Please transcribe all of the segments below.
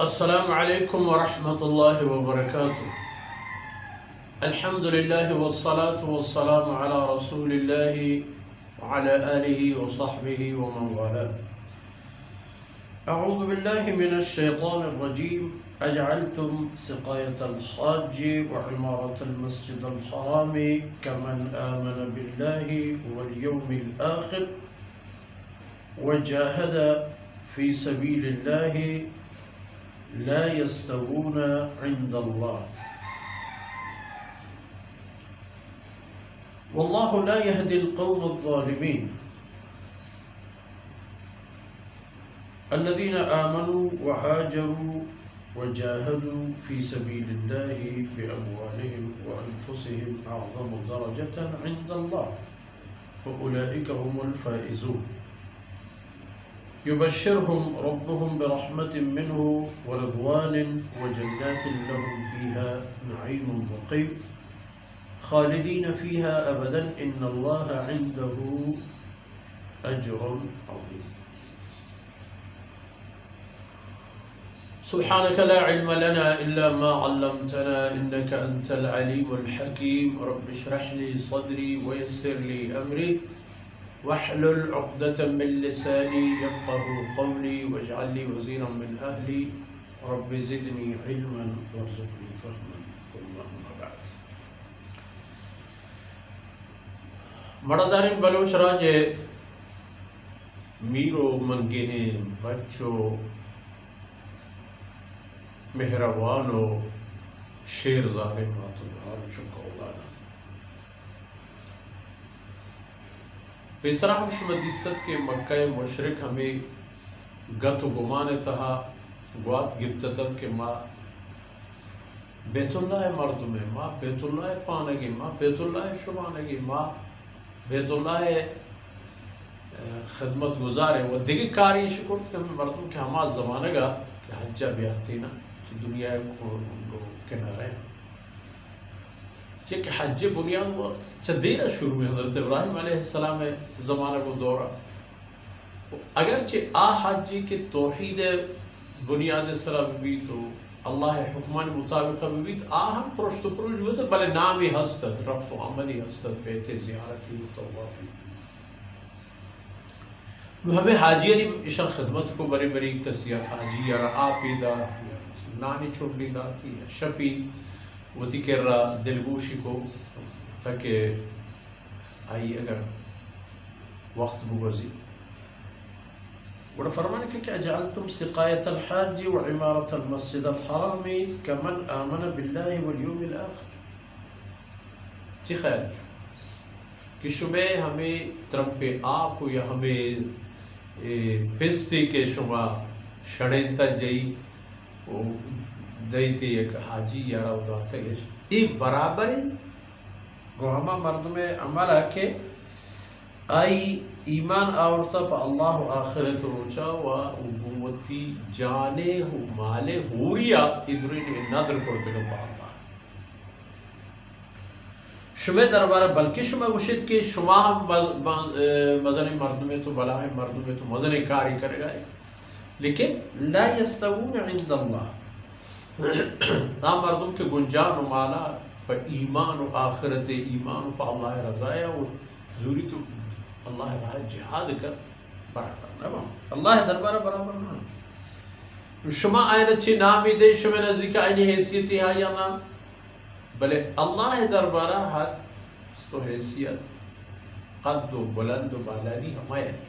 السلام عليكم ورحمة الله وبركاته. الحمد لله والصلاة والسلام على رسول الله وعلى آله وصحبه ومن والاه. أعوذ بالله من الشيطان الرجيم. أجعلتم سقاية الحاج وعمارة المسجد الحرام كمن آمن بالله واليوم الآخر وجاهد في سبيل الله لا يستوون عند الله والله لا يهدي القوم الظالمين. الذين آمنوا وهاجروا وجاهدوا في سبيل الله بأموالهم وأنفسهم أعظم درجة عند الله وأولئك هم الفائزون. يبشرهم ربهم برحمة منه ورضوان وجنات لهم فيها نعيم مقيم خالدين فيها أبدا إن الله عنده أجر عظيم. سبحانك لا علم لنا إلا ما علمتنا إنك أنت العليم الحكيم. رب اشرح لي صدري ويسر لي أمري واحلل عقدة من لساني يفقه قولي واجعل لي وزيرا من أهلي رب زدني علما وارزقني فهما ثم أما بعد. مردارین بلوچ راجے میرو منگہیں بچوں مہروانو شیر ظالمات الحال چکا اولانا بیسرا ہم شمدیست کے مکہ مشرک ہمیں گت و گمان تہا گوات گبتتن کے ماں بیت اللہ مردمے ماں بیت اللہ پانگی ماں بیت اللہ شمانگی ماں بیت اللہ خدمت گزارے و دیگی کاری شکرت کہ ہمیں مردم کے ہما زمانہ گا کہ حجہ بیاکتی نا دنیا کو کنارے کہ حج بنیاد وہ چدیرہ شروع میں حضرت ابراہیم علیہ السلام زمانہ کو دورہ اگرچہ حجی کے توحید بنیاد سلام بھی تو اللہ حکمان مطابقہ بھی ہم پرشت و پروش ہوتا بلے نامی ہستت رفت و عملی ہستت بیت زیارتی و طوافی ہمیں حاجی علی اشان خدمت کو بڑی بڑی کسیار حاجی یا آپیدہ نانی چھوڑ لی داتی ہے شپی وتی کر رہا دلگوشی کو تاکہ آئی اگر وقت بگزی بڑا فرمانے کہ کیا جعلتم سقایت الحاج وعمارت المسجد الحرام کمن آمن باللہ والیوم الآخر. چی خیال کہ شما ہمیں ترمپے آپ یا ہمیں پستے کے شما شڑینتا جئی دیتی ایک حاجی یا راو داتا گیش ایک برابر گو ہما مردم عمل آکے آئی ایمان آورتا پا اللہ و آخرت روچا و قوتی جانے و مالے ہوریا ادرین نادر کرتے گا پا اللہ شما دربارہ بلکہ شما وشید کہ شما ہم مزن مردمے تو بلاہ مردمے تو مزن کاری کرے گا لیکن لا یستوون عند اللہ نا مردم کے گنجان و مالا پا ایمان و آخرت ایمان و پا اللہ رضایا و زوری تو اللہ راہ جہاد کر برابر نہ اللہ دربارہ برابر نہ شما آئین اچھی نامی دے شما نزدیک آئینی حیثیتی ہے یا نام بلے اللہ دربارہ حد تو حیثیت قد و بلند و بالادی ہمایا نہیں.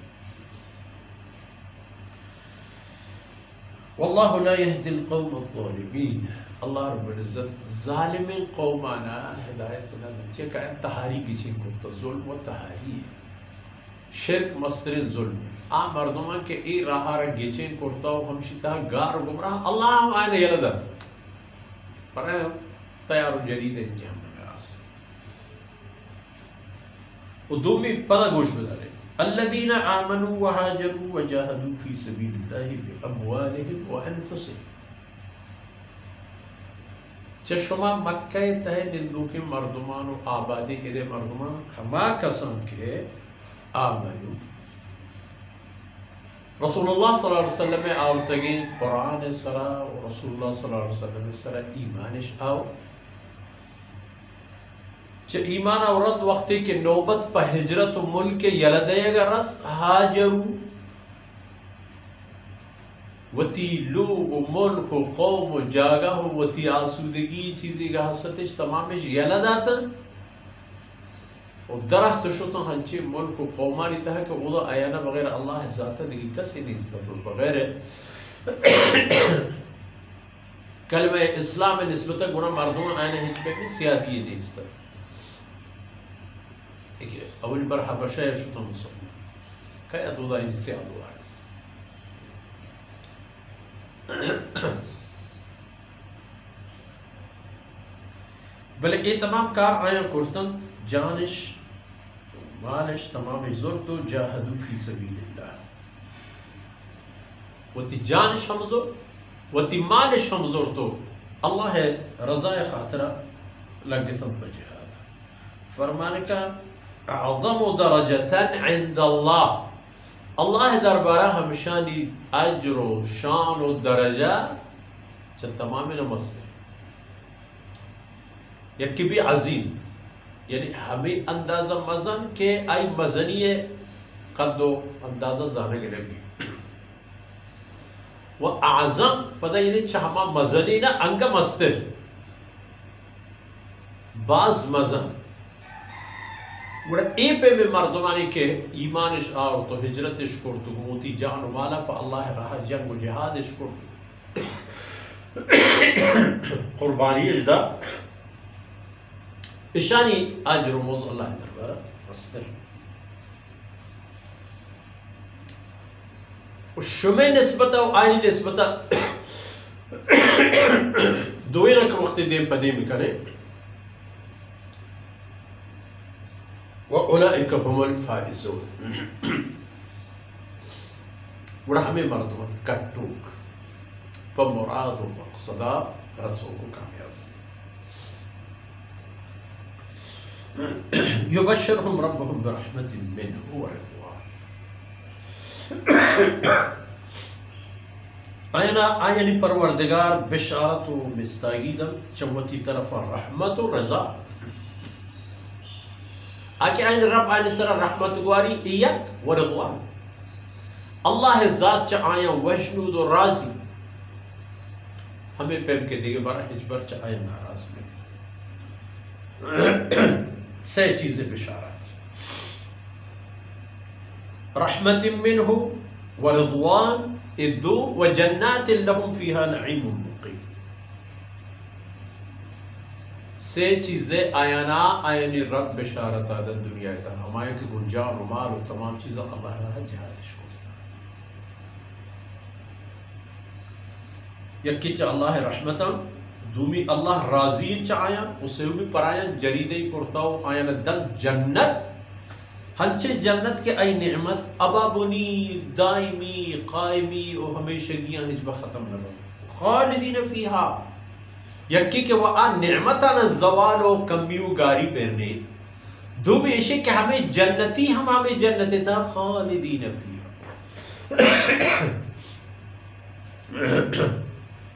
واللہ لا يهدي القوم الظالمین. اللہ رب العزت ظالمین قومانا ہدایت نہ چکا ہے تحاری کی چین کو ظلم و تحاری ہے شرک مستر ظلم آ مردمان کے ای راہ را گیچین کرتا ہو ہمشیتا گار و گمراہ اللہ ہم آئین یلدت پر تیار و جدید انجام نگراس و دومی پدا گوش بدارے الذين آمنوا وهاجروا وجاهدوا في سبيل الله بأموالهم وأنفسهم. چشما مکہ تہ نندو کے مردمان و آبادی ادے مردمان ہما قسم کے آمنوا رسول الله صلى الله عليه وسلم او تگین قرآن سرا و رسول الله صلى الله عليه وسلم سرا ایمانش او چه ایمان اورد وقتی که نوبت پا ہجرت و ملک یلده گا رست هاجرو وتی لوگ و ملک و قوم و جاگہ و وتی آسودگی چیزی گا حسدش تمامش یلد آتا و درخت شدن ہنچی ملک و قومانی تہا کہ اوضا آیانا بغیر اللہ ذاتا دیگی کسی نہیں استفاد بغیر کلمہ اسلام نسبتا گناہ مردمان آیانا حجبے میں سیادی نہیں استفاد اول بر حبشہ شدن مسلمان کئی اتوضا این سیاد وارس بلے یہ تمام کار آیا کرتن جانش مالش تمام زورتو جاہدو فی سبیل اللہ وتی جانش ہم زور وتی مالش ہم زورتو اللہ رضا خاطرہ لگتن بجہاد فرمانے کا اعظم درجتن عند اللہ اللہ دربارہ ہمشانی اجر و شان و درجہ چھ تمام نمستے یکی بھی عظیم یعنی ہمیں اندازہ مزن کے آئی مزنی قد و اندازہ زانے کے لگی و اعظم پتہ یعنی چہما مزنی نا انگا مستر باز مزن گوڑا اے پہ میں مردمانی کے ایمانش آر تو ہجرتش کرتو موتی جان و مالا پا اللہ راہ جنگ و جہادش کرتو قربانی اجدا اشانی اجر و موز اللہ دربارہ مستر و شمی نسبتا و آئینی نسبتا دوئی رکھ وقت دیم پا دیم کرے وَأُولَئِكَ هُمُ الْفَائِزُونَ وڑا ہمیں مردمان کٹوک پا مراد و مقصدہ رسول کو کامیاب يبشرهم ربهم برحمة منه ورضوان آیانی پروردگار بشارت و مستاگیدم چموتی طرف رحمت و رضا آکے آئین رب آئین سر رحمت گواری ایک و رضوان اللہ ذات چا آیا وجنود و راضی ہمیں پیم کے دیگے بارا ہجبر چا آیا ناراض میں سے چیزیں بشارت رحمت منہ و رضوان ادو و جنات لهم فیہا نعیم مقیم سے چیزیں آیانا آیانی رب بشارت آدن دنیا تا ہمائے کی گنجان و مال و تمام چیزیں اللہ رہا جہادش کرتا یکی چا اللہ رحمتا دومی اللہ راضی چا آیا اسے بھی پر آیا جریدے کرتاو آیانا دن جنت ہنچے جنت کے آئی نعمت ابابنی دائمی قائمی و ہمیشہ گیاں ہجبہ ختم لگا خالدین فیہا یکی کہ وہ آن نعمتانا زوال و کمیو گاری پرنے دو بھی اشے کہ ہمیں جنتی ہم ہمیں جنتی تا خالدین فیہا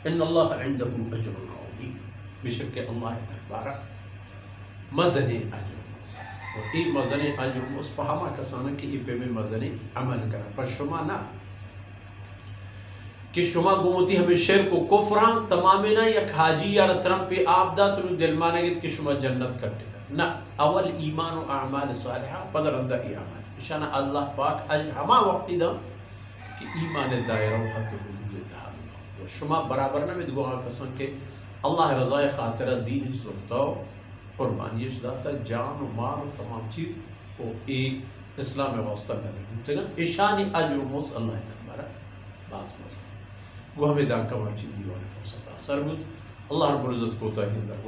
ان اللہ عنده اجر عظیم بشک کہ اللہ دربارہ مزن اجر اور ای مزن اجر اس پہ ہما کسانا کہ ای پہ میں مزن عمل کرا پر شما نا کہ شما گموتی ہمیں شرک و کفران تمامینا یک حاجی یا رترم پہ آپ دا تو دل مانے گید کہ شما جنت کرتے دا نا اول ایمان و اعمال صالحہ پدر اندہ ای اعمال اشانا اللہ پاک اجر ہما وقتی دا کہ ایمان دائرہ و حق حدود دہا و شما برابر نمید گوہاں کسان کہ اللہ رضای خاطرہ دین اس زرتاو قربانیش داتا جان و مال و تمام چیز و ایک اسلام واسطہ میں اشانی اجر و موز اللہ دربارہ باز مزا وہ ہمیں دان کا مرچی دیوانے فرصت آثر بود اللہ رب العزت کو تاہی اندر